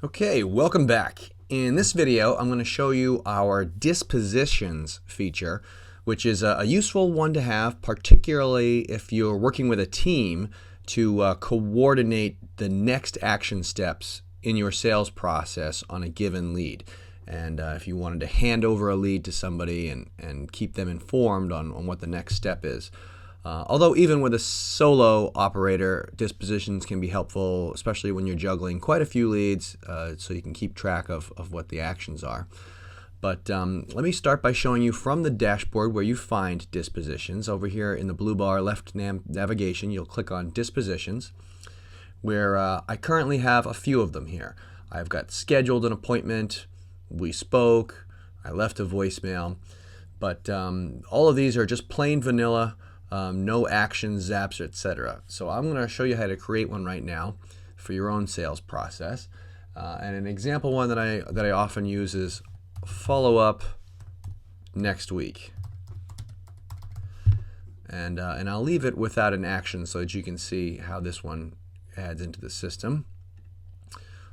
Okay, welcome back. In this video, I'm going to show you our dispositions feature, which is a useful one to have, particularly if you're working with a team to coordinate the next action steps in your sales process on a given lead. And if you wanted to hand over a lead to somebody and keep them informed on what the next step is. Although even with a solo operator, dispositions can be helpful, especially when you're juggling quite a few leads, so you can keep track of what the actions are. But let me start by showing you from the dashboard where you find dispositions. Over here in the blue bar left navigation, you'll click on dispositions, where I currently have a few of them here. I've got scheduled an appointment, we spoke, I left a voicemail, but all of these are just plain vanilla. No actions, zaps, etc. So I'm going to show you how to create one right now for your own sales process. And an example one that I often use is follow up next week. And I'll leave it without an action so that you can see how this one adds into the system.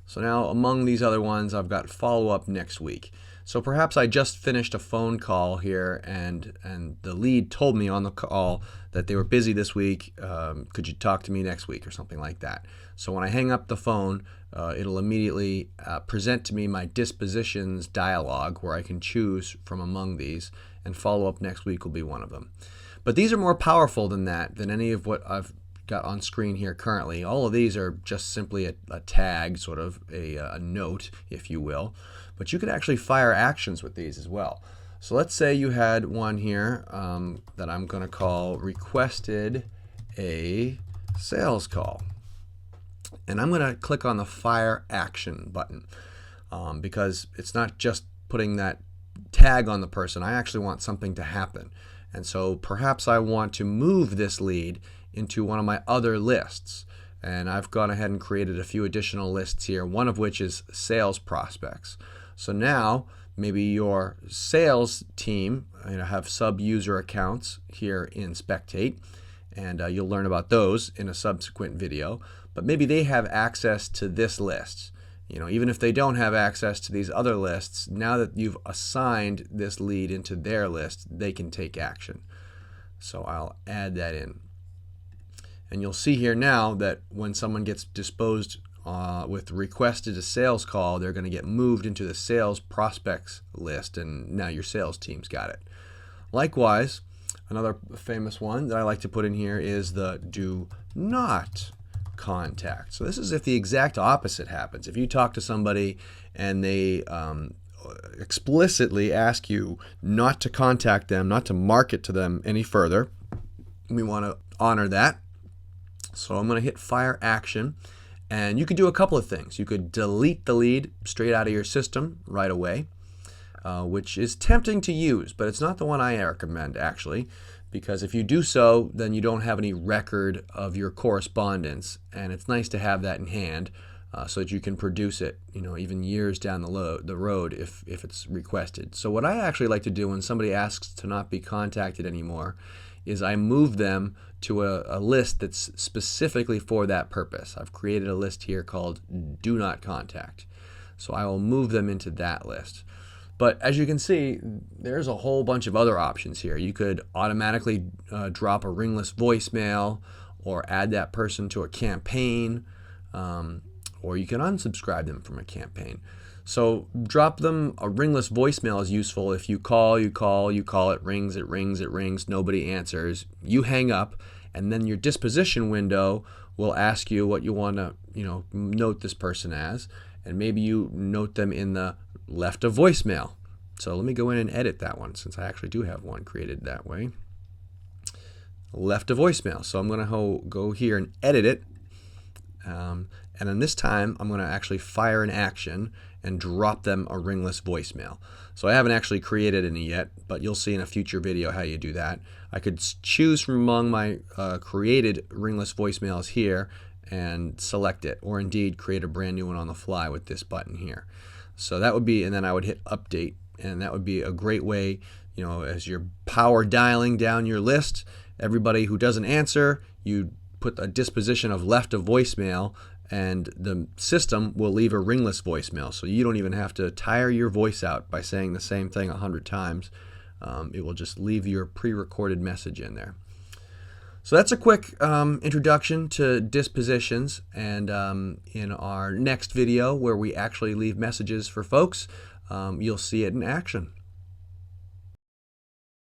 So now among these other ones, I've got follow up next week. So perhaps I just finished a phone call here and the lead told me on the call that they were busy this week. Could you talk to me next week or something like that? So when I hang up the phone, it'll immediately present to me my dispositions dialog where I can choose from among these, and follow up next week will be one of them. But these are more powerful than that, than any of what I've got on screen here currently. All of these are just simply a tag, sort of a note, if you will. But you could actually fire actions with these as well. So let's say you had one here that I'm going to call requested a sales call. And I'm going to click on the fire action button because it's not just putting that tag on the person. I actually want something to happen. And so perhaps I want to move this lead into one of my other lists. And I've gone ahead and created a few additional lists here, one of which is sales prospects. So now maybe your sales team have sub-user accounts here in Spectate, and you'll learn about those in a subsequent video. But maybe they have access to this list. Even if they don't have access to these other lists, now that you've assigned this lead into their list, they can take action. So I'll add that in. And you'll see here now that when someone gets disposed with requested a sales call, they're going to get moved into the sales prospects list, and now your sales team's got it. Likewise, another famous one that I like to put in here is the do not contact. So this is if the exact opposite happens. If you talk to somebody and they explicitly ask you not to contact them, not to market to them any further, we want to honor that. So I'm going to hit fire action. And you could do a couple of things. You could delete the lead straight out of your system right away, which is tempting to use, but it's not the one I recommend actually, because if you do so, then you don't have any record of your correspondence, and it's nice to have that in hand so that you can produce it, even years down the road if it's requested. So what I actually like to do when somebody asks to not be contacted anymore is I move them to a list that's specifically for that purpose. I've created a list here called Do Not Contact. So I will move them into that list. But as you can see, there's a whole bunch of other options here. You could automatically drop a ringless voicemail, or add that person to a campaign, or you can unsubscribe them from a campaign. So drop them a ringless voicemail is useful. If you call, it rings, nobody answers. You hang up, and then your disposition window will ask you what you want to, note this person as, and maybe you note them in the left a voicemail. So let me go in and edit that one, since I actually do have one created that way. Left a voicemail. So I'm going to go here and edit it. And then this time, I'm going to actually fire an action and drop them a ringless voicemail. So I haven't actually created any yet, but you'll see in a future video how you do that. I could choose from among my created ringless voicemails here and select it, or indeed create a brand new one on the fly with this button here. So that would be, and then I would hit update, and that would be a great way, as you're power dialing down your list, everybody who doesn't answer, you put a disposition of left a voicemail, and the system will leave a ringless voicemail. So you don't even have to tire your voice out by saying the same thing 100 times. It will just leave your pre-recorded message in there. So that's a quick introduction to dispositions, and in our next video where we actually leave messages for folks, you'll see it in action.